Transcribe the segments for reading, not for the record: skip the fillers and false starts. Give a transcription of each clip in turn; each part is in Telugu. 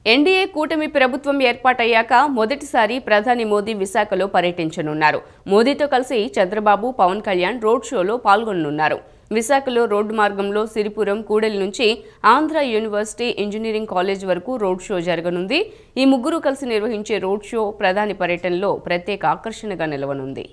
ఎన్డీఏ కూటమి ప్రభుత్వం ఏర్పాటయ్యాక మొదటిసారి ప్రధాని మోదీ విశాఖలో పర్యటించనున్నారు. మోదీతో కలిసి చంద్రబాబు, పవన్ కళ్యాణ్ రోడ్ షోలో పాల్గొననున్నారు. విశాఖలో రోడ్డు మార్గంలో సిరిపురం, కూడలి నుంచి ఆంధ్ర యూనివర్సిటీ ఇంజనీరింగ్ కాలేజ్ వరకు రోడ్ షో జరగనుంది. ఈ ముగ్గురు కలిసి నిర్వహించే రోడ్ షో ప్రధాని పర్యటనలో ప్రత్యేక ఆకర్షణగా నిలవనుంది.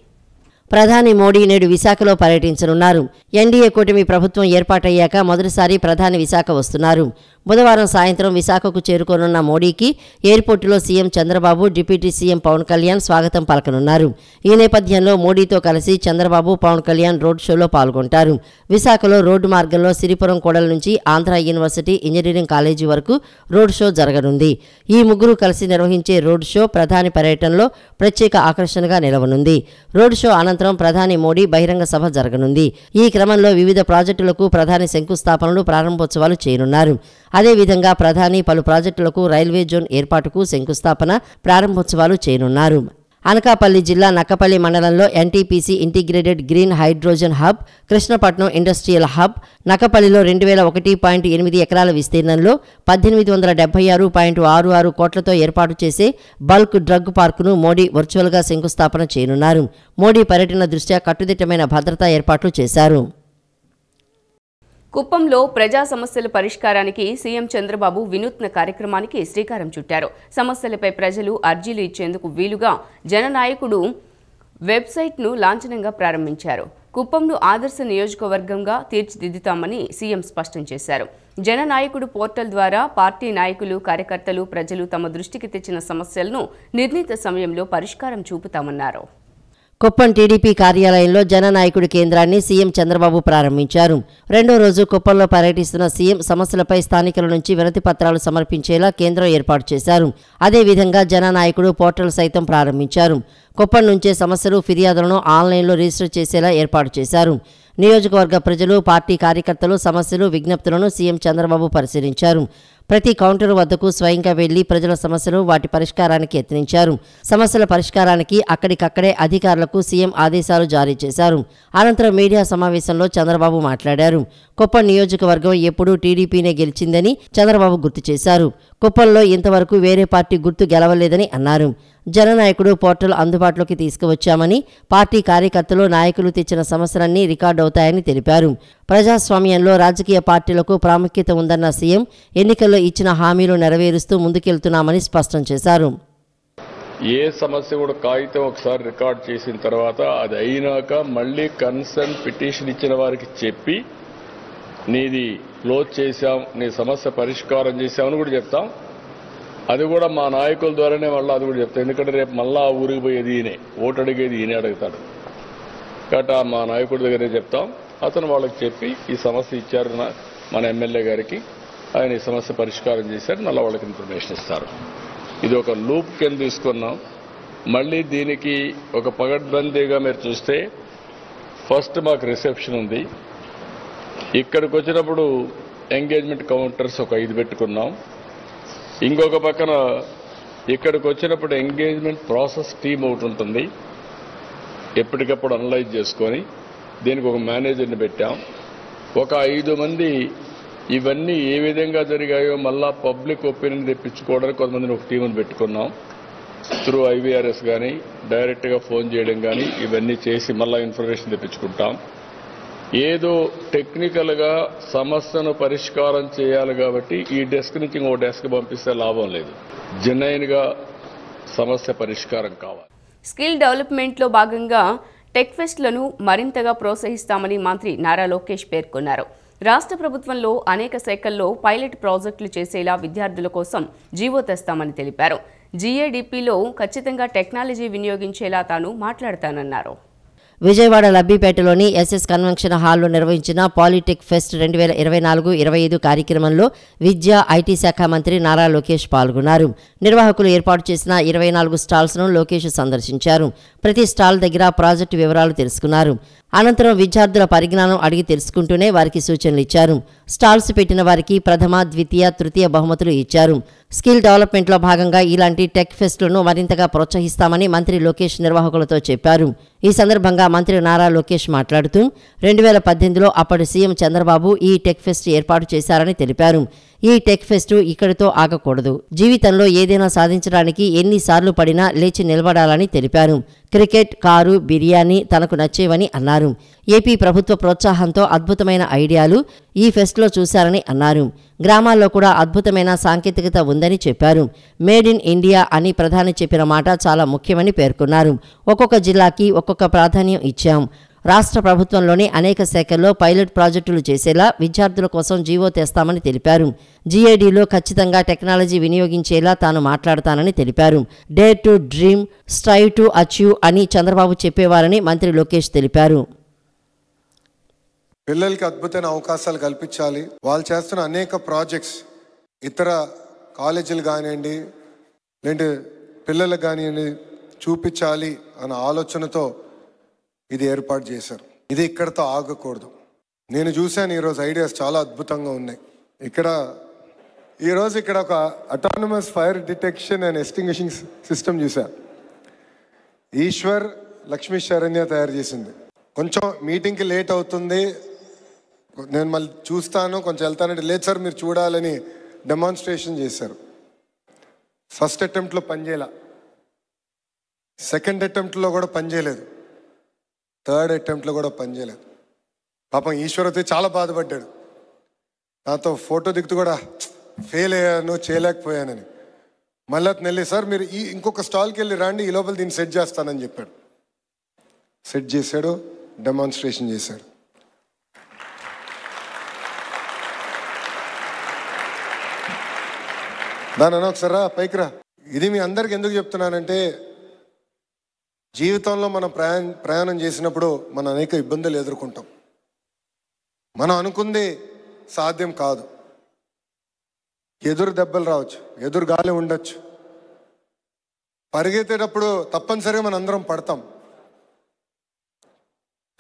ప్రధాని మోడీ నేడు విశాఖలో పర్యటించనున్నారు. ఎన్డీఏ కూటమి ప్రభుత్వం ఏర్పాటయ్యాక మొదటిసారి ప్రధాని విశాఖ వస్తున్నారు. బుధవారం సాయంత్రం విశాఖకు చేరుకోనున్న మోడీకి ఎయిర్పోర్టులో CM Chandrababu, deputy CM Pawan Kalyan స్వాగతం పలకనున్నారు. ఈ నేపథ్యంలో మోడీతో కలిసి చంద్రబాబు, పవన్ కళ్యాణ్ రోడ్ షోలో పాల్గొంటారు. విశాఖలో రోడ్డు మార్గంలో సిరిపురం కూడల నుంచి ఆంధ్ర యూనివర్సిటీ ఇంజనీరింగ్ కాలేజీ వరకు రోడ్ షో జరగనుంది. ఈ ముగ్గురు కలిసి నిర్వహించే రోడ్ షో ప్రధాని పర్యటనలో ప్రత్యేక ఆకర్షణగా నిలవనుంది. రోడ్ షో అనంతరం ప్రధాని మోడీ బహిరంగ సభ జరగనుంది. ఈ క్రమంలో వివిధ ప్రాజెక్టులకు ప్రధాని శంకుస్థాపనలు, ప్రారంభోత్సవాలు చేయనున్నారు. అదేవిధంగా ప్రధాని పలు ప్రాజెక్టులకు రైల్వే జోన్ ఏర్పాటుకు శంకుస్థాపన, ప్రారంభోత్సవాలు చేయనున్నారు. అనకాపల్లి జిల్లా నక్కపల్లి మండలంలో NTPC integrated green hydrogen hub, Krishnapatnam industrial hub, నక్కపల్లిలో 2001.8 ఎకరాల విస్తీర్ణంలో 1876.66 కోట్లతో ఏర్పాటు చేసే బల్క్ డ్రగ్ పార్కును మోడీ వర్చువల్గా శంకుస్థాపన చేయనున్నారు. మోడీ పర్యటన దృష్ట్యా కట్టుదిట్టమైన భద్రతా ఏర్పాట్లు చేశారు. కుప్పంలో ప్రజా సమస్యల పరిష్కారానికి సీఎం చంద్రబాబు వినూత్న కార్యక్రమానికి శ్రీకారం చుట్టారు. సమస్యలపై ప్రజలు అర్జీలు ఇచ్చేందుకు వీలుగా జననాయకుడు వెబ్సైట్ను లాంఛనంగా ప్రారంభించారు. కుప్పంను ఆదర్శ నియోజకవర్గంగా తీర్చిదిద్దుతామని సీఎం స్పష్టం చేశారు. జననాయకుడు పోర్టల్ ద్వారా పార్టీ నాయకులు, కార్యకర్తలు, ప్రజలు తమ దృష్టికి తెచ్చిన సమస్యలను నిర్ణీత సమయంలో పరిష్కారం చూపుతామన్నారు. కుప్పం టీడీపీ కార్యాలయంలో జననాయకుడి కేంద్రాన్ని సీఎం చంద్రబాబు ప్రారంభించారు. రెండో రోజు కుప్పంలో పర్యటిస్తున్న సీఎం సమస్యలపై స్థానికుల నుంచి వినతి పత్రాలు సమర్పించేలా కేంద్రం ఏర్పాటు చేశారు. అదేవిధంగా జననాయకుడు పోర్టల్ సైతం ప్రారంభించారు. కుప్పం నుంచే సమస్యలు, ఫిర్యాదులను ఆన్లైన్లో రిజిస్టర్ చేసేలా ఏర్పాటు చేశారు. నియోజకవర్గ ప్రజలు, పార్టీ కార్యకర్తలు సమస్యలు, విజ్ఞప్తులను సీఎం చంద్రబాబు పరిశీలించారు. ప్రతి కౌంటర్ వద్దకు స్వయంగా వెళ్లి ప్రజల సమస్యలు, వాటి పరిష్కారానికి యత్నించారు. సమస్యల పరిష్కారానికి అక్కడికక్కడే అధికారులకు సీఎం ఆదేశాలు జారీ చేశారు. అనంతరం మీడియా సమావేశంలో చంద్రబాబు మాట్లాడారు. కుప్పం నియోజకవర్గం ఎప్పుడూ టీడీపీనే గెలిచిందని చంద్రబాబు గుర్తు చేశారు. కుప్పంలో ఇంతవరకు వేరే పార్టీ గుర్తు గెలవలేదని అన్నారు. జననాయకుడు పోర్టల్ అందుబాటులోకి తీసుకువచ్చామని, పార్టీ కార్యకర్తలు, నాయకులు తెచ్చిన సమస్యలన్నీ రికార్డు అవుతాయని తెలిపారు. ప్రజాస్వామ్యంలో రాజకీయ పార్టీలకు ప్రాముఖ్యత ఉందన్న సీఎం ఎన్నికల్లో ఇచ్చిన హామీలు నెరవేరుస్తూ ముందుకెళ్తున్నామని స్పష్టం చేశారు. ఏ సమస్య కూడా కాగితం ఒకసారి రికార్డ్ చేసిన తర్వాత అది అయినాక మళ్ళీ కన్సర్న్ పిటిషన్ ఇచ్చిన వారికి చెప్పి నీది క్లోజ్ చేశాం, నీ సమస్య పరిష్కారం చేశామని కూడా చెప్తాం. అది కూడా మా నాయకుల ద్వారానే మళ్ళీ అది కూడా చెప్తాం. ఎందుకంటే రేపు మళ్ళీ ఆ ఊరికి పోయేది ఈయనే, ఓటు అడిగేది ఈయనే అడుగుతాడు. కాబట్టి మా నాయకుడి దగ్గరే చెప్తాం. అతను వాళ్ళకి చెప్పి ఈ సమస్య ఇచ్చారు మన ఎమ్మెల్యే గారికి, ఆయన ఈ సమస్య పరిష్కారం చేశారు, మళ్ళీ వాళ్ళకి ఇన్ఫర్మేషన్ ఇస్తారు. ఇది ఒక లూప్ కింద తీసుకున్నాం. మళ్ళీ దీనికి ఒక పగడ్బందీగా మీరు చూస్తే ఫస్ట్ మాకు రిసెప్షన్ ఉంది. ఇక్కడికి వచ్చినప్పుడు ఎంగేజ్మెంట్ కౌంటర్స్ ఒక 5 పెట్టుకున్నాం. ఇంకొక పక్కన ఇక్కడికి వచ్చినప్పుడు ఎంగేజ్మెంట్ ప్రాసెస్ టీమ్ ఒకటి ఉంటుంది. ఎప్పటికప్పుడు అనలైజ్ చేసుకొని దీనికి ఒక మేనేజర్ని పెట్టాం. ఒక 5 మంది ఇవన్నీ ఏ విధంగా జరిగాయో మళ్ళా పబ్లిక్ ఒపీనియన్ తెప్పించుకోవడానికి కొంతమందిని ఒక టీంని పెట్టుకున్నాం. త్రూ IVRS కానీ డైరెక్ట్గా ఫోన్ చేయడం కానీ ఇవన్నీ చేసి మళ్ళా ఇన్ఫర్మేషన్ తెప్పించుకుంటాం. ఏదో టెక్నికల్గా సమస్యను పరిష్కారం చేయాలి కాబట్టి ఈ డెస్క్ నుంచి ఇంకో డెస్క్ పంపిస్తే లాభం లేదు. జెన్యున్గా సమస్య పరిష్కారం కావాలి. స్కిల్ డెవలప్మెంట్లో భాగంగా టెక్ ఫెస్ట్లను మరింతగా ప్రోత్సహిస్తామని మంత్రి నారా లోకేష్ పేర్కొన్నారు. రాష్ట్ర ప్రభుత్వంలో అనేక శాఖల్లో పైలట్ ప్రాజెక్టులు చేసేలా విద్యార్థుల కోసం జీవో తెస్తామని తెలిపారు. GADPలో ఖచ్చితంగా టెక్నాలజీ వినియోగించేలా తాను మాట్లాడతానన్నారు. విజయవాడ లబ్బిపేటలోని SS కన్వెన్షన్ హాల్లో నిర్వహించిన పాలిటెక్ ఫెస్ట్ 2024-25 కార్యక్రమంలో విద్యా, IT శాఖ మంత్రి నారా లోకేష్ పాల్గొన్నారు. నిర్వాహకులు ఏర్పాటు చేసిన 24 స్టాల్స్ను లోకేష్ సందర్శించారు. ప్రతి స్టాల్ దగ్గర ప్రాజెక్టు వివరాలు తెలుసుకున్నారు. అనంతరం విద్యార్థుల పరిజ్ఞానం అడిగి తెలుసుకుంటూనే వారికి సూచనలు ఇచ్చారు. స్టాల్స్ పెట్టిన వారికి ప్రథమ, ద్వితీయ, తృతీయ బహుమతులు ఇచ్చారు. స్కిల్ డెవలప్మెంట్లో భాగంగా ఇలాంటి టెక్ ఫెస్టులను మరింతగా ప్రోత్సహిస్తామని మంత్రి లోకేష్ నిర్వాహకులతో చెప్పారు. ఈ సందర్భంగా మంత్రి నారా లోకేష్ మాట్లాడుతూ 2018లో అప్పటి సీఎం చంద్రబాబు ఈ టెక్ ఫెస్ట్ ఏర్పాటు చేశారని తెలిపారు. ఈ టెక్ ఫెస్ట్ ఇక్కడితో ఆగకూడదు. జీవితంలో ఏదైనా సాధించడానికి ఎన్నిసార్లు పడినా లేచి నిలబడాలని తెలిపారు. క్రికెట్, కారు, బిర్యానీ తనకు నచ్చేవని అన్నారు. ఏపీ ప్రభుత్వ ప్రోత్సాహంతో అద్భుతమైన ఐడియాలు ఈ ఫెస్ట్లో చూశారని అన్నారు. గ్రామాల్లో కూడా అద్భుతమైన సాంకేతికత ఉందని చెప్పారు. మేడ్ ఇన్ ఇండియా అని ప్రధాని చెప్పిన మాట చాలా ముఖ్యమని పేర్కొన్నారు. ఒక్కొక్క జిల్లాకి ఒక్కొక్క ప్రాధాన్యం ఇచ్చాం. రాష్ట్ర ప్రభుత్వంలోని అనేక శాఖల్లో పైలట్ ప్రాజెక్టులు చేసేలా విద్యార్థుల కోసం జీవో తెస్తామని తెలిపారు. జీఏడీలో ఖచ్చితంగా టెక్నాలజీ వినియోగించేలా తాను మాట్లాడతానని తెలిపారు. Dare to dream, strive to achieve అని చంద్రబాబు చెప్పేవారని మంత్రి లోకేష్ తెలిపారు. పిల్లలకి అద్భుతమైన అవకాశాలు కల్పించాలి. వాళ్ళు చేస్తున్న అనేక ప్రాజెక్ట్స్ ఇతర కాలేజీలు కానివ్వండి, లేదంటే పిల్లలకు కానివ్వండి చూపించాలి అన్న ఆలోచనతో ఇది ఏర్పాటు చేశారు. ఇది ఇక్కడతో ఆగకూడదు. నేను చూశాను ఈరోజు ఐడియాస్ చాలా అద్భుతంగా ఉన్నాయి. ఈరోజు ఇక్కడ ఒక autonomous fire detection and extinguishing system చూసా. ఈశ్వర్ లక్ష్మీ శరణ్య తయారు చేసింది. కొంచెం మీటింగ్కి లేట్ అవుతుంది, నేను మళ్ళీ చూస్తాను, కొంచెం వెళ్తానంటే లేదు సార్ మీరు చూడాలని డెమాన్స్ట్రేషన్ చేశారు. ఫస్ట్ అటెంప్ట్లో పనిచేయాల, సెకండ్ అటెంప్ట్లో కూడా పనిచేయలేదు, థర్డ్ అటెంప్ట్లో కూడా పనిచేయలేదు. పాపం ఈశ్వర్ అయితే చాలా బాధపడ్డాడు. నాతో ఫోటో దిగుతూ కూడా ఫెయిల్ అయ్యాను, చేయలేకపోయానని. మళ్ళీ అతను వెళ్ళి సార్ మీరు ఇంకొక స్టాల్కి వెళ్ళి రండి, ఈ లోపల దీన్ని సెట్ చేస్తానని చెప్పాడు. సెట్ చేశాడు, డెమాన్స్ట్రేషన్ చేశాడు. దాని ఒకసారా పైకి రా. ఇది మీ అందరికి ఎందుకు చెప్తున్నానంటే జీవితంలో మనం ప్రయాణం చేసినప్పుడు మనం అనేక ఇబ్బందులు ఎదుర్కొంటాం. మనం అనుకుంది సాధ్యం కాదు. ఎదురు దెబ్బలు రావచ్చు, ఎదురు గాలి ఉండొచ్చు. పరిగెత్తేటప్పుడు తప్పనిసరిగా మనం అందరం పడతాం.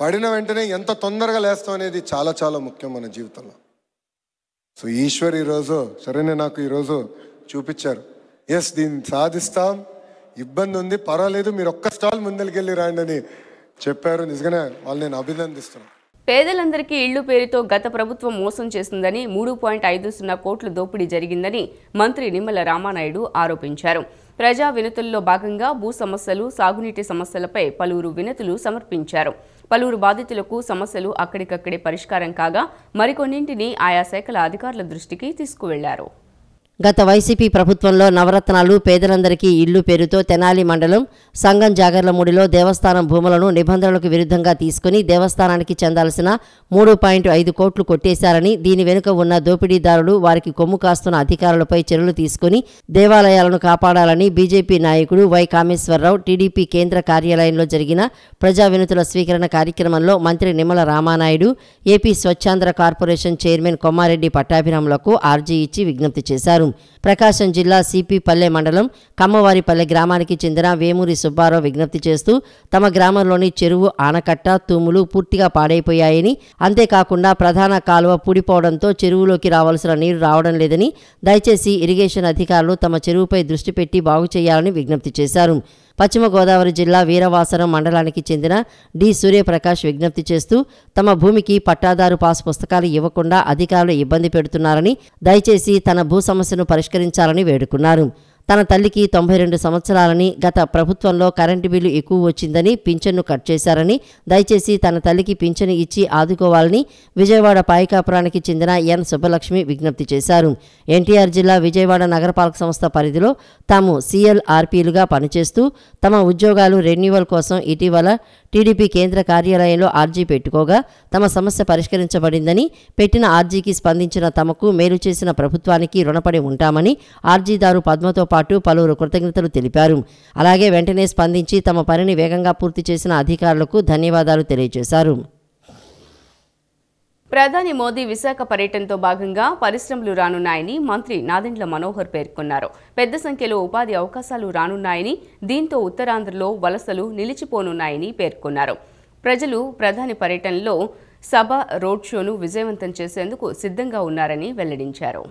పడిన వెంటనే ఎంత తొందరగా లేస్తాం అనేది చాలా చాలా ముఖ్యం మన జీవితంలో. సో ఈశ్వర్ ఈరోజు సరేనే నాకు ఈరోజు చూపించారు. ఎస్ దీన్ని సాధిస్తాం, ఇబ్బంది ఉంది పర్వాలేదు, మీరు ఒక్క స్టాల్ ముందరికెళ్ళి రాండి అని చెప్పారు. నిజంగానే వాళ్ళు నేను అభినందిస్తున్నాను. పేదలందరికీ ఇళ్లు పేరుతో గత ప్రభుత్వం మోసం చేసిందని 3.50 కోట్ల దోపిడీ జరిగిందని మంత్రి నిమ్మల రామానాయుడు ఆరోపించారు. ప్రజా వినతుల్లో భాగంగా భూ సమస్యలు, సాగునీటి సమస్యలపై పలువురు వినతులు సమర్పించారు. పలువురు బాధితులకు సమస్యలు అక్కడికక్కడే పరిష్కారం కాగా మరికొన్నింటిని ఆయా శాఖల అధికారుల దృష్టికి తీసుకువెళ్లారు. గత వైసీపీ ప్రభుత్వంలో నవరత్నాలు, పేదలందరికీ ఇల్లు పేరుతో తెనాలి మండలం సంగం జాగర్లమూడిలో దేవస్థానం భూములను నిబంధనలకు విరుద్ధంగా తీసుకుని దేవస్థానానికి చెందాల్సిన 3.5 కోట్లు కొట్టేశారని, దీని వెనుక ఉన్న దోపిడీదారులు, వారికి కొమ్ము కాస్తున్న అధికారులపై చర్యలు తీసుకుని దేవాలయాలను కాపాడాలని బీజేపీ నాయకుడు వై కామేశ్వరరావు టీడీపీ కేంద్ర కార్యాలయంలో జరిగిన ప్రజా వినతుల స్వీకరణ కార్యక్రమంలో మంత్రి Nimmala Ramanaidu, AP Swachhandhra corporation chairman Kommareddy పట్టాభిరాములకు ఆర్జీ ఇచ్చి విజ్ఞప్తి చేశారు. ప్రకాశం జిల్లా సిపిపల్లె మండలం కమ్మవారిపల్లె గ్రామానికి చెందిన వేమూరి సుబ్బారావు విజ్ఞప్తి చేస్తూ తమ గ్రామంలోని చెరువు, ఆనకట్ట, తూములు పూర్తిగా పాడైపోయాయని, అంతేకాకుండా ప్రధాన కాలువ పూడిపోవడంతో చెరువులోకి రావాల్సిన నీరు రావడం లేదని, దయచేసి ఇరిగేషన్ అధికారులు తమ చెరువుపై దృష్టి పెట్టి బాగు చేయాలని విజ్ఞప్తి చేశారు. పశ్చిమ గోదావరి జిల్లా వీరవాసరం మండలానికి చెందిన డి సూర్యప్రకాష్ విజ్ఞప్తి చేస్తూ తమ భూమికి పట్టాదారు పాస్ పుస్తకాలు ఇవ్వకుండా అధికారులు ఇబ్బంది పెడుతున్నారని, దయచేసి తన భూ సమస్యను పరిష్కరించాలని వేడుకున్నారు. తన తల్లికి 92 సంవత్సరాలని, గత ప్రభుత్వంలో కరెంటు బిల్లు ఎక్కువ వచ్చిందని పింఛన్ను కట్ చేశారని, దయచేసి తన తల్లికి పింఛను ఇచ్చి ఆదుకోవాలని విజయవాడ పాయికాపురానికి చెందిన ఎన్ సుబ్బలక్ష్మి విజ్ఞప్తి చేశారు. ఎన్టీఆర్ జిల్లా విజయవాడ నగరపాలక సంస్థ పరిధిలో తాము CLRPలుగా పనిచేస్తూ తమ ఉద్యోగాలు రెన్యువల్ కోసం ఇటీవల టీడీపీ కేంద్ర కార్యాలయంలో ఆర్జీ పెట్టుకోగా తమ సమస్య పరిష్కరించబడిందని, పెట్టిన ఆర్జీకి స్పందించిన తమకు మేలు చేసిన ప్రభుత్వానికి రుణపడి ఉంటామని ఆర్జీదారు పద్మతో పాటు పలువురు కృతజ్ఞతలు తెలిపారు. అలాగే వెంటనే స్పందించి తమ పనిని వేగంగా పూర్తి చేసిన అధికారులకు ధన్యవాదాలు తెలియజేశారు. ప్రధాని మోదీ విశాఖ పర్యటనతో భాగంగా పరిశ్రమలు రానున్నాయని మంత్రి నాదెండ్ల మనోహర్ పేర్కొన్నారు. పెద్ద సంఖ్యలో ఉపాధి అవకాశాలు రానున్నాయని, దీంతో ఉత్తరాంధ్రలో వలసలు నిలిచిపోనున్నాయని పేర్కొన్నారు. ప్రజలు ప్రధాని పర్యటనలో సభ, రోడ్ షోను విజయవంతం చేసేందుకు సిద్ధంగా ఉన్నారని వెల్లడించారు.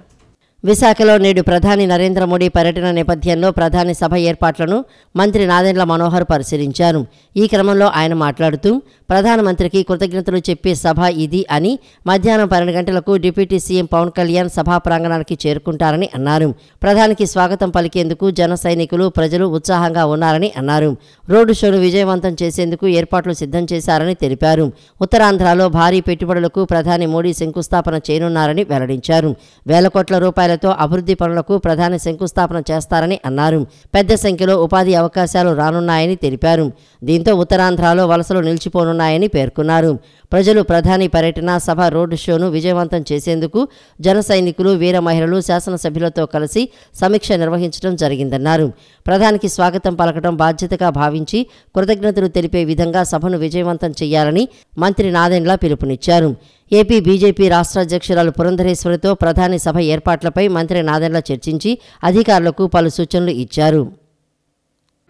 విశాఖలో నేడు ప్రధాని నరేంద్ర మోడీ పర్యటన నేపథ్యంలో ప్రధాని సభ ఏర్పాట్లను మంత్రి నాదెండ్ల మనోహర్ పరిశీలించారు. ఈ క్రమంలో ఆయన మాట్లాడుతూ ప్రధానమంత్రికి కృతజ్ఞతలు చెప్పే సభ ఇది అని, మధ్యాహ్నం 12 గంటలకు డిప్యూటీ సీఎం పవన్ కళ్యాణ్ సభా ప్రాంగణానికి చేరుకుంటారని అన్నారు. ప్రధానికి స్వాగతం పలికేందుకు జన సైనికులు, ప్రజలు ఉత్సాహంగా ఉన్నారని అన్నారు. రోడ్డు షోను విజయవంతం చేసేందుకు ఏర్పాట్లు సిద్ధం చేశారని తెలిపారు. ఉత్తరాంధ్రలో భారీ పెట్టుబడులకు ప్రధాని మోడీ శంకుస్థాపన చేయనున్నారని వెల్లడించారు. వేల కోట్ల రూపాయలతో అభివృద్ధి పనులకు ప్రధాని శంకుస్థాపన చేస్తారని అన్నారు. పెద్ద సంఖ్యలో ఉపాధి అవకాశాలు రానున్నాయని తెలిపారు. దీంతో ఉత్తరాంధ్రలో వలసలు నిలిచిపోనున్నాయని పేర్కొన్నారు. ప్రజలు ప్రధాని పర్యటన, సభ, రోడ్డు షోను విజయవంతం చేసేందుకు జన సైనికులు, వీర మహిళలు శాసనసభ్యులతో కలిసి సమీక్ష నిర్వహించడం జరిగిందన్నారు. ప్రధానికి స్వాగతం పలకడం బాధ్యతగా భావించి కృతజ్ఞతలు తెలిపే విధంగా సభను విజయవంతం చేయాలని మంత్రి నాదెండ్ల పిలుపునిచ్చారు. ఏపీ బీజేపీ రాష్ట్ర అధ్యక్షురాలు పురంధరేశ్వరితో ప్రధాని సభ ఏర్పాట్లపై మంత్రి నాదెండ్ల చర్చించి అధికారులకు పలు సూచనలు ఇచ్చారు.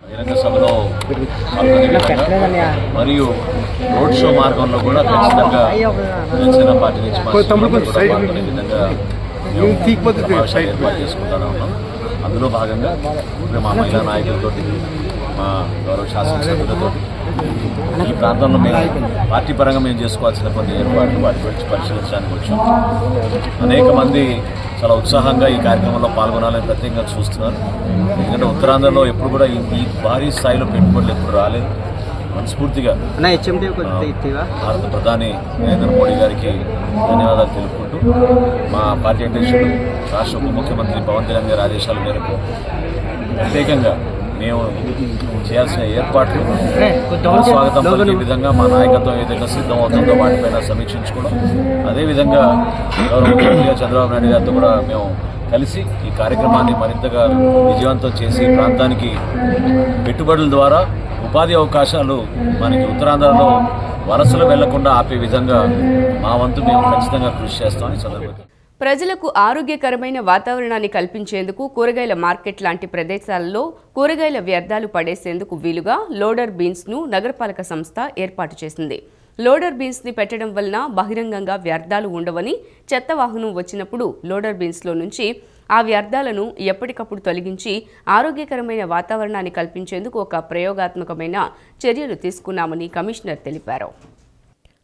బహిరంగ సభలో మరియు రోడ్ షో మార్గంలో కూడా ఖచ్చితంగా జనసేన పార్టీ నుంచి పాల్గొనే విధంగా ఏర్పాటు చేసుకుంటూనే ఉన్నాం. అందులో భాగంగా మా మహిళా నాయకులతో, మా గౌరవ శాసనసభ్యులతో ఈ ప్రాంతంలో మేము పార్టీ పరంగా మేము చేసుకోవాల్సిన కొన్ని ఏర్పాట్లు వాటి గురించి పరిశీలించడానికి వచ్చాం. అనేక మంది చాలా ఉత్సాహంగా ఈ కార్యక్రమంలో పాల్గొనాలని ప్రత్యేకంగా చూస్తున్నారు. ఎందుకంటే ఉత్తరాంధ్రలో ఎప్పుడు కూడా ఈ భారీ స్థాయిలో పెట్టుబడులు ఎప్పుడు రాలేదు. మనస్ఫూర్తిగా భారత ప్రధాని నరేంద్ర మోడీ గారికి ధన్యవాదాలు తెలుపుకుంటూ, మా పార్టీ అధ్యక్షుడు రాష్ట్ర ఉప ముఖ్యమంత్రి పవన్ కళ్యాణ్ గారి ఆదేశాల మేరకు ప్రత్యేకంగా మేము చేయాల్సిన ఏర్పాట్లు, స్వాగతం పలికే విధంగా మా నాయకత్వం ఏదైనా సిద్ధం అవుతుందో వాటిపైన సమీక్షించుకోవడం, అదేవిధంగా గౌరవ ముఖ్యమంత్రి చంద్రబాబు నాయుడు గారితో కూడా మేము కలిసి ఈ కార్యక్రమాన్ని మరింతగా విజయవంతం చేసి ప్రాంతానికి పెట్టుబడుల ద్వారా ఉపాధి అవకాశాలు మనకి ఉత్తరాంధ్రలో వలసలు వెళ్లకుండా ఆపే విధంగా మా వంతు మేము ఖచ్చితంగా కృషి చేస్తామని సందర్భంగా. ప్రజలకు ఆరోగ్యకరమైన వాతావరణాన్ని కల్పించేందుకు కూరగాయల మార్కెట్ లాంటి ప్రదేశాలలో కూరగాయల వ్యర్థాలు పడేసేందుకు వీలుగా లోడర్ బీన్స్ను నగరపాలక సంస్థ ఏర్పాటు చేసింది. లోడర్ బీన్స్ని పెట్టడం వలన బహిరంగంగా వ్యర్థాలు ఉండవని, చెత్త వాహనం వచ్చినప్పుడు లోడర్ బీన్స్లో నుంచి ఆ వ్యర్థాలను ఎప్పటికప్పుడు తొలగించి ఆరోగ్యకరమైన వాతావరణాన్ని కల్పించేందుకు ఒక ప్రయోగాత్మకమైన చర్యలు తీసుకున్నామని కమిషనర్ తెలిపారు.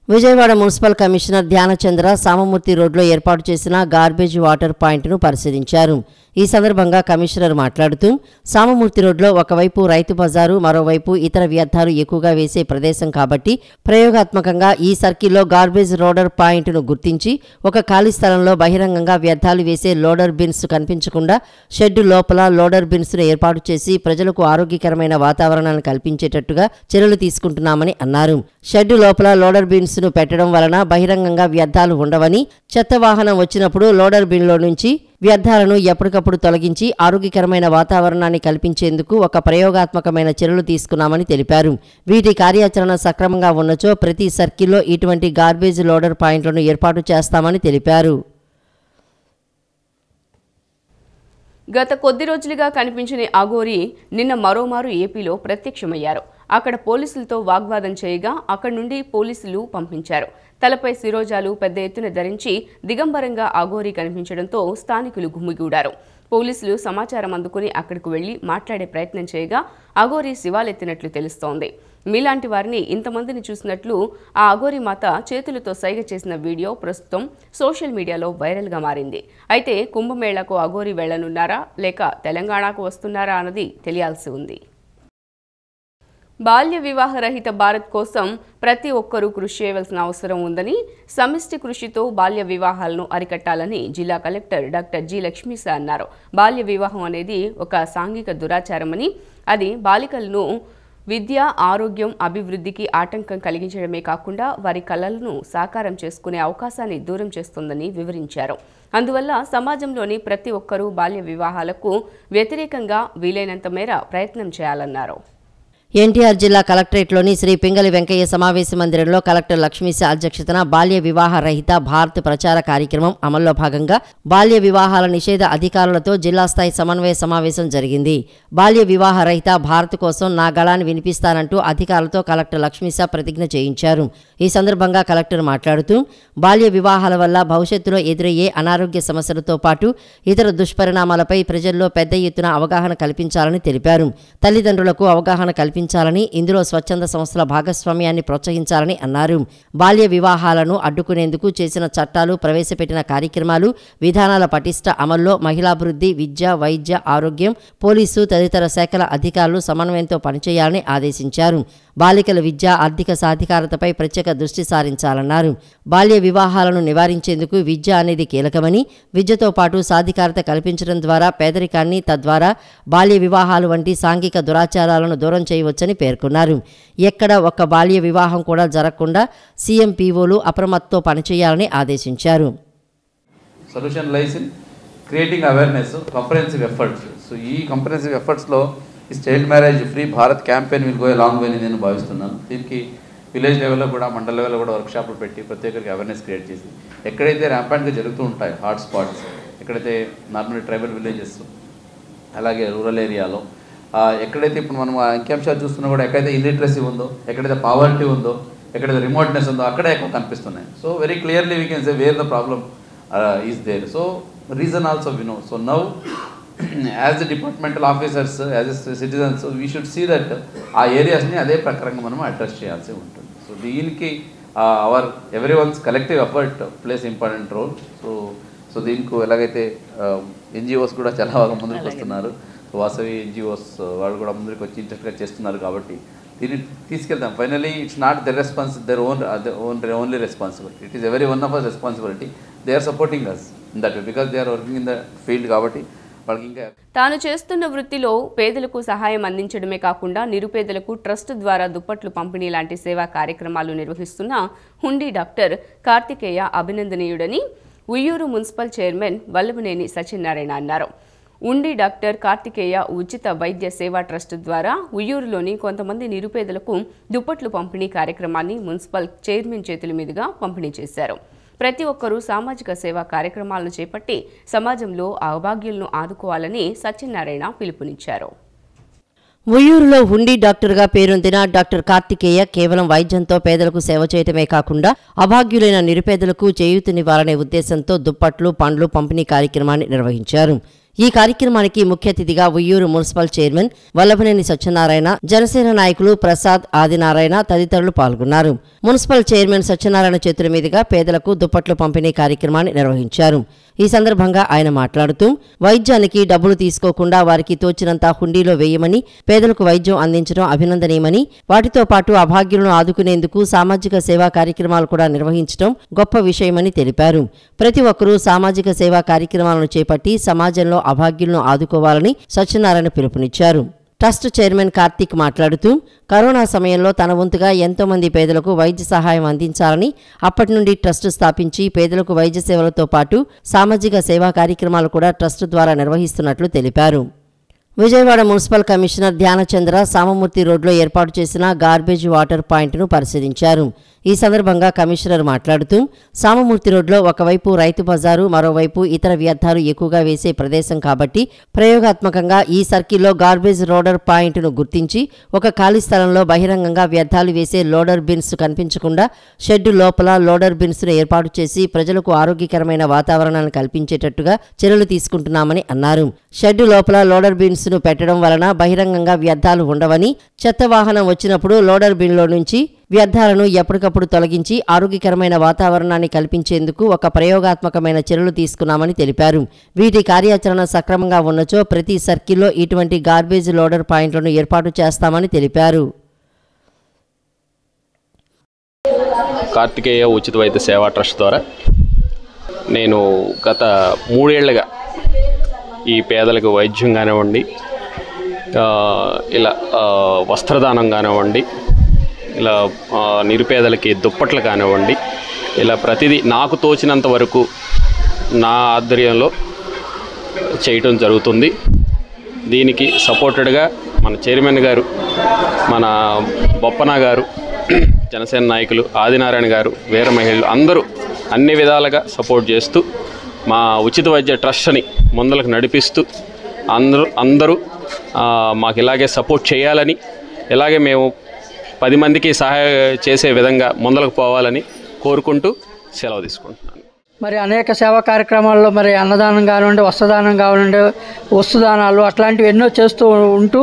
విజయవాడ మున్సిపల్ కమిషనర్ ధ్యానచంద్ర సామమూర్తి రోడ్లో ఏర్పాటు చేసిన గార్బేజ్ వాటర్ పాయింట్ను పరిశీలించారు. ఈ సందర్భంగా కమిషనర్ మాట్లాడుతూ సామమూర్తి రోడ్లో ఒకవైపు రైతు బజారు, మరోవైపు ఇతర వ్యర్థాలు ఎక్కువగా వేసే ప్రదేశం కాబట్టి ప్రయోగాత్మకంగా ఈ సర్కిల్లో గార్బేజ్ లోడర్ పాయింట్ను గుర్తించి ఒక ఖాళీ స్థలంలో బహిరంగంగా వ్యర్థాలు వేసే లోడర్ బిన్స్ కనిపించకుండా షెడ్డు లోపల లోడర్ బిన్స్ను ఏర్పాటు చేసి ప్రజలకు ఆరోగ్యకరమైన వాతావరణాన్ని కల్పించేటట్టుగా చర్యలు తీసుకుంటున్నామని అన్నారు. షెడ్డు లోపల లోడర్ బిన్స్ను పెట్టడం వలన బహిరంగంగా వ్యర్థాలు ఉండవని, చెత్త వాహనం వచ్చినప్పుడు లోడర్ బిన్లో నుంచి వ్యర్థాలను ఎప్పటికప్పుడు తొలగించి ఆరోగ్యకరమైన వాతావరణాన్ని కల్పించేందుకు ఒక ప్రయోగాత్మకమైన చర్యలు తీసుకున్నామని తెలిపారు. వీటి కార్యాచరణ సక్రమంగా ఉన్నచో ప్రతి సర్కిల్లో ఇటువంటి గార్బేజ్ లోడర్ పాయింట్లను ఏర్పాటు చేస్తామని తెలిపారు. గత కొద్ది రోజులుగా కనిపించని అఘోరి నిన్న మరోమారు ఏపీలో ప్రత్యక్షమయ్యారు. అక్కడ పోలీసులతో వాగ్వాదం చేయగా అక్కడి నుండి పోలీసులు పంపించారు. తలపై శిరోజాలు పెద్ద ఎత్తున ధరించి దిగంబరంగా అఘోరి కనిపించడంతో స్థానికులు గుమిగూడారు. పోలీసులు సమాచారం అందుకుని అక్కడికి వెళ్లి మాట్లాడే ప్రయత్నం చేయగా అఘోరి శివాలెత్తినట్లు తెలుస్తోంది. మీలాంటి వారిని ఇంతమందిని చూసినట్లు ఆ అఘోరి మాత చేతులతో సైగ చేసిన వీడియో ప్రస్తుతం సోషల్ మీడియాలో వైరల్గా మారింది. అయితే కుంభమేళాకు అఘోరి వెళ్లనున్నారా లేక తెలంగాణకు వస్తున్నారా అన్నది తెలియాల్సి ఉంది. బాల్య వివాహరహిత భారత్ కోసం ప్రతి ఒక్కరూ కృషి చేయవలసిన అవసరం ఉందని, సమిష్టి కృషితో బాల్య వివాహాలను అరికట్టాలని జిల్లా కలెక్టర్ డాక్టర్ జి లక్ష్మీస అన్నారు. బాల్య వివాహం అనేది ఒక సాంఘిక దురాచారమని, అది బాలికలను విద్య, ఆరోగ్యం, అభివృద్ధికి ఆటంకం కలిగించడమే కాకుండా వారి కలలను సాకారం చేసుకునే అవకాశాన్ని దూరం చేస్తుందని వివరించారు. అందువల్ల సమాజంలోని ప్రతి ఒక్కరూ బాల్య వివాహాలకు వ్యతిరేకంగా వీలైనంత మేర ప్రయత్నం చేయాలన్నారు. ఎన్టీఆర్ జిల్లా కలెక్టరేట్లోని శ్రీ పింగళి వెంకయ్య సమావేశ మందిరంలో కలెక్టర్ లక్ష్మీశ అధ్యక్షతన బాల్య వివాహ రహిత భారత్ ప్రచార కార్యక్రమం అమల్లో భాగంగా బాల్య వివాహాల నిషేధ అధికారులతో జిల్లా స్థాయి సమన్వయ సమావేశం జరిగింది. బాల్య వివాహ రహిత భారత్ కోసం నా గళాన్ని వినిపిస్తానంటూ అధికారులతో కలెక్టర్ లక్ష్మీశ ప్రతిజ్ఞ చేయించారు. ఈ సందర్భంగా కలెక్టర్ మాట్లాడుతూ బాల్య వివాహాల వల్ల భవిష్యత్తులో ఎదురయ్యే అనారోగ్య సమస్యలతో పాటు ఇతర దుష్పరిణామాలపై ప్రజల్లో పెద్ద ఎత్తున అవగాహన కల్పించాలని తెలిపారు. తల్లిదండ్రులకు అవగాహన కల్పించాలని, ఇందులో స్వచ్ఛంద సంస్థల భాగస్వామ్యాన్ని ప్రోత్సహించాలని అన్నారు. బాల్య వివాహాలను అడ్డుకునేందుకు చేసిన చట్టాలు, ప్రవేశపెట్టిన కార్యక్రమాలు, విధానాల పటిష్ట అమల్లో మహిళాభివృద్ధి, విద్య, వైద్య, ఆరోగ్యం, పోలీసు తదితర శాఖల అధికారులు సమన్వయంతో పనిచేయాలని ఆదేశించారు. బాలికల విద్య, ఆర్థిక సాధికారతపై ప్రత్యేక దృష్టి సారించాలన్నారు. బాల్య వివాహాలను నివారించేందుకు విద్య అనేది కీలకమని, విద్యతో పాటు సాధికారత కల్పించడం ద్వారా పేదరికాన్ని, తద్వారా బాల్య వివాహాలు వంటి సాంఘిక దురాచారాలను దూరం చేయవచ్చని పేర్కొన్నారు. ఎక్కడ ఒక్క బాల్య వివాహం కూడా జరగకుండా సీఎం పీఓలు అప్రమత్తతో పనిచేయాలని ఆదేశించారు. Solution lies in creating awareness, comprehensive efforts. So ఈ కంప్రహెన్సివ్ ఎఫర్ట్స్లో ఈ child marriage free Bharat campaign will go a long way అని నేను భావిస్తున్నాను. దీనికి విలేజ్ లెవెల్లో కూడా, మండల లెవెల్లో కూడా వర్క్షాప్లు పెట్టి ప్రత్యేకంగా అవేర్నెస్ క్రియేట్ చేసి ఎక్కడైతే ర్యాంపాంట్గా జరుగుతూ ఉంటాయి హాట్ స్పాట్స్, ఎక్కడైతే నార్మల్ ట్రైబల్ విలేజెస్, అలాగే రూరల్ ఏరియాలో ఎక్కడైతే ఇప్పుడు మనం అంశాలు చూస్తున్నా కూడా ఎక్కడైతే ఇల్లిటరసీ ఉందో, ఎక్కడైతే పావర్టీ ఉందో, ఎక్కడైతే రిమోట్నెస్ ఉందో అక్కడే ఎక్కువ కనిపిస్తున్నాయి. So very clearly we can say where the problem is there. So reason also we know. So now as the departmental officers, as a citizens, we should see that ఆ ఏరియాస్ని అదే ప్రకారంగా మనం అడ్రస్ చేయాల్సి ఉంటుంది. సో దీనికి our everyone's collective effort plays important role. So దీనికి ఎలాగైతే ఎన్జిఓస్ కూడా చాలా బాగా ముందుకు వస్తున్నారు, వాసవి ఎన్జిఓస్ వాళ్ళు కూడా ముందుకు వచ్చి ఇంట్రెస్ట్గా చేస్తున్నారు. కాబట్టి దీన్ని తీసుకెళ్తాం. Finally it's not their only responsibility, it is every one of us responsibility. They are supporting us in that way because they are working in the field. కాబట్టి తాను చేస్తున్న వృత్తిలో పేదలకు సహాయం అందించడమే కాకుండా నిరుపేదలకు ట్రస్ట్ ద్వారా దుప్పట్లు పంపిణీ లాంటి సేవా కార్యక్రమాలు నిర్వహిస్తున్న హుండీ డాక్టర్ కార్తికేయ అభినందనీయుడని ఉయ్యూరు మున్సిపల్ చైర్మన్ వల్లభనేని సత్యనారాయణ అన్నారు. ఉండి డాక్టర్ కార్తికేయ ఉచిత వైద్య సేవా ట్రస్ట్ ద్వారా ఉయ్యూరులోని కొంతమంది నిరుపేదలకు దుప్పట్లు పంపిణీ కార్యక్రమాన్ని మున్సిపల్ చైర్మన్ చేతుల మీదుగా పంపిణీ చేశారు. ప్రతి ఒక్కరూ సామాజిక సేవా కార్యక్రమాలను చేపట్టి సమాజంలో అభాగ్యులను ఆదుకోవాలని సత్యనారాయణ పిలుపునిచ్చారు. ఉయ్యూరులో హుండీ డాక్టర్గా పేరొందిన డాక్టర్ కార్తికేయ కేవలం వైద్యంతో పేదలకు సేవ చేయటమే కాకుండా అభాగ్యులైన నిరుపేదలకు చేయూతనివ్వాలనే ఉద్దేశంతో దుప్పట్లు, పండ్లు పంపిణీ కార్యక్రమాన్ని నిర్వహించారు. ఈ కార్యక్రమానికి ముఖ్య అతిథిగా ఉయ్యూరు మున్సిపల్ చైర్మన్ వల్లభనేని సత్యనారాయణ, జనసేన నాయకులు ప్రసాద్, ఆదినారాయణ తదితరులు పాల్గొన్నారు. మున్సిపల్ చైర్మన్ సత్యనారాయణ చేతుల మీదుగా పేదలకు దుప్పట్లు పంపిణీ కార్యక్రమాన్ని నిర్వహించారు. ఈ సందర్భంగా ఆయన మాట్లాడుతూ వైద్యానికి డబ్బులు తీసుకోకుండా వారికి తోచినంత హుండీలో వేయమని, పేదలకు వైద్యం అందించడం అభినందనీయమని, వాటితో పాటు అభాగ్యులను ఆదుకునేందుకు సామాజిక సేవా కార్యక్రమాలు కూడా నిర్వహించడం గొప్ప విషయమని తెలిపారు. ప్రతి ఒక్కరూ సామాజిక సేవా కార్యక్రమాలను చేపట్టి సమాజంలో అభాగ్యులను ఆదుకోవాలని సత్యనారాయణ పిలుపునిచ్చారు. ట్రస్ట్ చైర్మన్ కార్తీక్ మాట్లాడుతూ కరోనా సమయంలో తన వంతుగా ఎంతో మంది పేదలకు వైద్య సహాయం అందించాలని, అప్పటి నుండి ట్రస్ట్ స్థాపించి పేదలకు వైద్య సేవలతో పాటు సామాజిక సేవా కార్యక్రమాలు కూడా ట్రస్ట్ ద్వారా నిర్వహిస్తున్నట్లు తెలిపారు. విజయవాడ మున్సిపల్ కమిషనర్ ధ్యానచంద్ర సామమూర్తి రోడ్లో ఏర్పాటు చేసిన గార్బేజ్ వాటర్ పాయింట్ను పరిశీలించారు. ఈ సందర్భంగా కమిషనర్ మాట్లాడుతూ సామమూర్తి రోడ్లో ఒకవైపు రైతు బజారు, మరోవైపు ఇతర వ్యర్థాలు ఎక్కువగా వేసే ప్రదేశం కాబట్టి ప్రయోగాత్మకంగా ఈ సర్కిల్లో గార్బేజ్ లోడర్ పాయింట్ను గుర్తించి ఒక ఖాళీ స్థలంలో బహిరంగంగా వ్యర్థాలు వేసే లోడర్ బిన్స్ కనిపించకుండా షెడ్డు లోపల లోడర్ బిన్స్ను ఏర్పాటు చేసి ప్రజలకు ఆరోగ్యకరమైన వాతావరణాన్ని కల్పించేటట్టుగా చర్యలు తీసుకుంటున్నామని అన్నారు. షెడ్డు లోపల లోడర్ బిన్స్ను పెట్టడం వలన బహిరంగంగా వ్యర్థాలు ఉండవని, చెత్త వాహనం వచ్చినప్పుడు లోడర్ బిన్లో నుంచి వ్యర్థాలను ఎప్పటికప్పుడు తొలగించి ఆరోగ్యకరమైన వాతావరణాన్ని కల్పించేందుకు ఒక ప్రయోగాత్మకమైన చర్యలు తీసుకున్నామని తెలిపారు. వీటి కార్యాచరణ సక్రమంగా ఉన్నచో ప్రతి సర్కిల్లో ఇటువంటి గార్బేజ్ లోడర్ పాయింట్లను ఏర్పాటు చేస్తామని తెలిపారు. కార్తికేయ ఉచిత వైద్య సేవా ట్రస్ట్ ద్వారా నేను గత 3 ఏళ్లుగా ఈ పేదలకు వైద్యం కానివ్వండి, ఇలా వస్త్రదానం కానివ్వండి, ఇలా నిరుపేదలకి దుప్పట్లు కానివ్వండి, ఇలా ప్రతిదీ నాకు తోచినంత వరకు నా ఆధ్వర్యంలో చేయటం జరుగుతుంది. దీనికి సపోర్టెడ్గా మన చైర్మన్ గారు, మన బొప్పన గారు, జనసేన నాయకులు ఆదినారాయణ గారు, వీర మహిళలు అందరూ అన్ని విధాలుగా సపోర్ట్ చేస్తూ మా ఉచిత వైద్య ట్రస్ట్ని ముందలకు నడిపిస్తూ అందరూ మాకు ఇలాగే సపోర్ట్ చేయాలని, ఇలాగే మేము 10 మందికి సహాయం చేసే విధంగా ముందలకు పోవాలని కోరుకుంటూ సెలవు తీసుకుంటున్నాను. మరి అనేక సేవా కార్యక్రమాల్లో మరి అన్నదానం కానివ్వండి, వస్త్రదానం కానివ్వండి, వస్తుదానాలు అట్లాంటివి ఎన్నో చేస్తూ ఉంటూ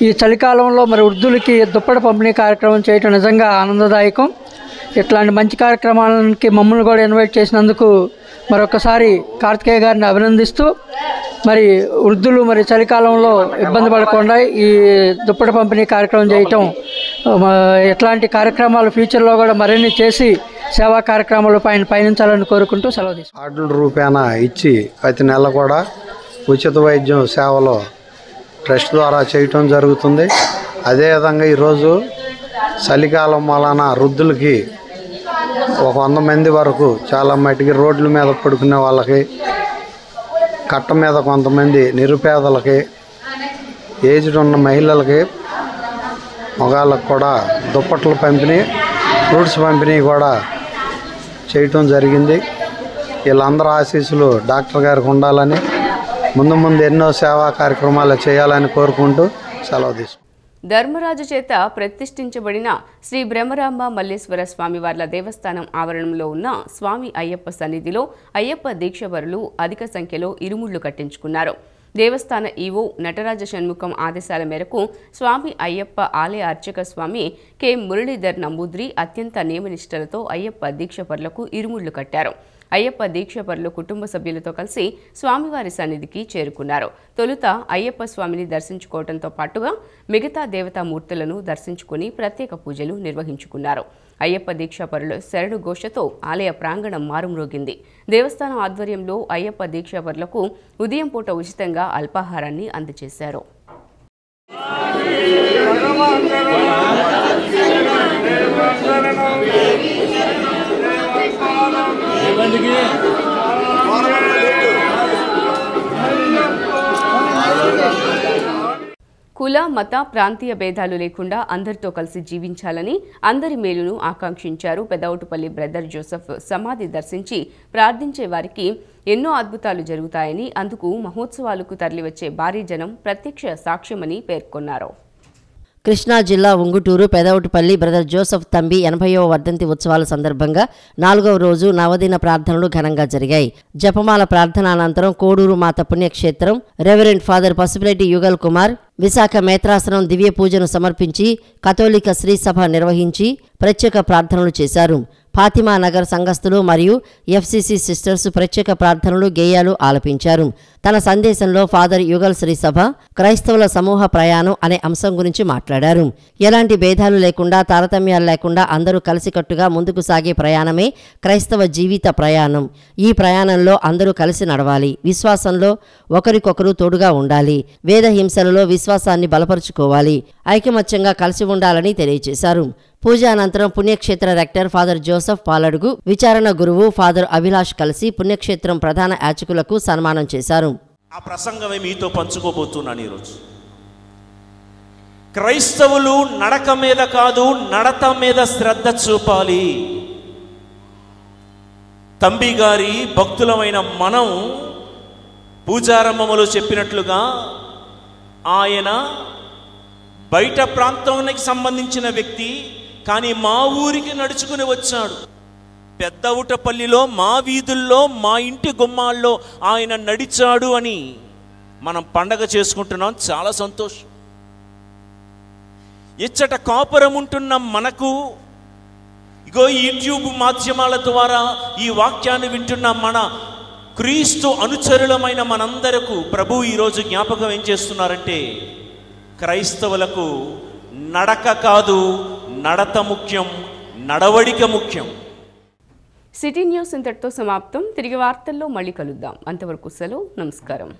ఈ చలికాలంలో మరి వృద్ధులకి దుప్పటి పంపిణీ కార్యక్రమం చేయటం నిజంగా ఆనందదాయకం. ఇట్లాంటి మంచి కార్యక్రమాలకి మమ్మల్ని కూడా ఇన్వైట్ చేసినందుకు మరొకసారి కార్తికేయ గారిని అభినందిస్తూ, మరి వృద్ధులు మరి చలికాలంలో ఇబ్బంది పడకుండా ఈ దుప్పటి పంపిణీ కార్యక్రమం చేయటం, ఇట్లాంటి కార్యక్రమాలు ఫ్యూచర్లో కూడా మరిన్ని చేసి సేవా కార్యక్రమాలు పయనించాలని కోరుకుంటూ సెలవు తీసుకుంటాం. కార్డుల రూపేణా ఇచ్చి ప్రతి నెల కూడా ఉచిత వైద్యం సేవలో ట్రస్ట్ ద్వారా చేయటం జరుగుతుంది. అదేవిధంగా ఈరోజు చలికాలం వలన వృద్ధులకి 100 మంది వరకు చాలా మట్టికి రోడ్ల మీద పడుకునే వాళ్ళకి, కట్ట మీద కొంతమంది నిరుపేదలకి, ఏజ్డ్ ఉన్న మహిళలకి, మగాళ్ళకు కూడా దుప్పట్ల పంపిణీ, ఫ్రూట్స్ పంపిణీ కూడా చేయటం జరిగింది. వీళ్ళందరూ ఆశీస్సులు డాక్టర్ గారికి ఉండాలని, ముందు ఎన్నో సేవా కార్యక్రమాలు చేయాలని కోరుకుంటూ సెలవు తీసుకుంటాం. ధర్మరాజు చేత ప్రతిష్ఠించబడిన శ్రీ బ్రహ్మరాంబ మల్లేశ్వర స్వామివార్ల దేవస్థానం ఆవరణంలో ఉన్న స్వామి అయ్యప్ప సన్నిధిలో అయ్యప్ప దీక్షపరులు అధిక సంఖ్యలో ఇరుముళ్లు కట్టించుకున్నారు. దేవస్థాన ఈవో నటరాజ షణ్ముఖం ఆదేశాల మేరకు స్వామి అయ్యప్ప ఆలయ అర్చక స్వామి కె మురళీధర్ నంబూద్రి అత్యంత నియమనిష్టలతో అయ్యప్ప దీక్షపరులకు ఇరుముళ్లు కట్టారు. అయ్యప్ప దీక్షపరులు కుటుంబ సభ్యులతో కలిసి స్వామివారి సన్నిధికి చేరుకున్నారు. తొలుత అయ్యప్ప స్వామిని దర్శించుకోవడంతో పాటుగా మిగతా దేవతామూర్తులను దర్శించుకుని ప్రత్యేక పూజలు నిర్వహించుకున్నారు. అయ్యప్ప దీక్షపరుల శరణు ఘోషతో ఆలయ ప్రాంగణం మారుమ్రోగింది. దేవస్థానం ఆధ్వర్యంలో అయ్యప్ప దీక్షపరులకు ఉదయం పూట ఉచితంగా అల్పాహారాన్ని అందజేశారు. కుల, మత, ప్రాంతీయ భేదాలు లేకుండా అందరితో కలిసి జీవించాలని అందరి మేలును ఆకాంక్షించారు. పెదవుటుపల్లి బ్రదర్ జోసెఫ్ సమాధి దర్శించి ప్రార్థించే వారికి ఎన్నో అద్భుతాలు జరుగుతాయని, అందుకు మహోత్సవాలకు తరలివచ్చే భారీ జనం ప్రత్యక్ష సాక్ష్యమని పేర్కొన్నారు. కృష్ణా జిల్లా ఉంగుటూరు పెదవుటిపల్లి బ్రదర్ జోసెఫ్ తంబి 80వ వర్ధంతి ఉత్సవాల సందర్భంగా 4వ రోజు నవదిన ప్రార్థనలు ఘనంగా జరిగాయి. జపమాల ప్రార్థన అనంతరం కోడూరు మాత పుణ్యక్షేత్రం రెవరెండ్ ఫాదర్ పసుపులేటి యుగల్ కుమార్ విశాఖ మేత్రాసనం దివ్య పూజను సమర్పించి కథోలిక శ్రీ సభ నిర్వహించి ప్రత్యేక ప్రార్థనలు చేశారు. ఫాతిమా నగర్ సంఘస్థులు మరియు ఎఫ్సిసి సిస్టర్స్ ప్రత్యేక ప్రార్థనలు, గేయాలు ఆలపించారు. తన సందేశంలో ఫాదర్ యుగల్ శ్రీ సభ క్రైస్తవుల సమూహ ప్రయాణం అనే అంశం గురించి మాట్లాడారు. ఎలాంటి భేదాలు లేకుండా, తారతమ్యాలు లేకుండా అందరూ కలిసికట్టుగా ముందుకు సాగే ప్రయాణమే క్రైస్తవ జీవిత ప్రయాణం. ఈ ప్రయాణంలో అందరూ కలిసి నడవాలి. విశ్వాసంలో ఒకరికొకరు తోడుగా ఉండాలి. వేద హింసలలో విశ్వాసాన్ని బలపరుచుకోవాలి. ఐకమత్యంగా కలిసి ఉండాలని తెలియజేశారు. పూజ అనంతరం పుణ్యక్షేత్ర రెక్టర్ ఫాదర్ జోసెఫ్ పాలడుగు, విచారణ గురువు ఫాదర్ అభిలాష్ కలిసి పుణ్యక్షేత్రం ప్రధాన యాచకులకు సన్మానం చేశారు. ఆ ప్రసంగమే మీతో పంచుకోబోతున్నాను ఈరోజు. క్రైస్తవులు నడక మీద కాదు, నడత మీద శ్రద్ధ చూపాలి. తంబి గారి భక్తులమైన మనం పూజారంభములో చెప్పినట్లుగా ఆయన బయట ప్రాంతానికి సంబంధించిన వ్యక్తి, కానీ మా ఊరికి నడుచుకుని వచ్చాడు. పెద్దవుటపల్లిలో మా వీధుల్లో మా ఇంటి గుమ్మాల్లో ఆయన నడిచాడు అని మనం పండగ చేసుకుంటున్నాం. చాలా సంతోషం. ఇచ్చట కాపురం ఉంటున్న మనకు ఇగో యూట్యూబ్ మాధ్యమాల ద్వారా ఈ వాక్యాన్ని వింటున్న మన క్రీస్తు అనుచరులమైన మనందరకు ప్రభు ఈరోజు జ్ఞాపకం ఏం చేస్తున్నారంటే, క్రైస్తవులకు నడక కాదు, నడత ముఖ్యం, నడవడిక ముఖ్యం. సిటీ న్యూస్ ఇంతటితో సమాప్తం. తిరిగి వార్తల్లో మళ్ళీ కలుద్దాం. అంతవరకు సెలవు. నమస్కారం.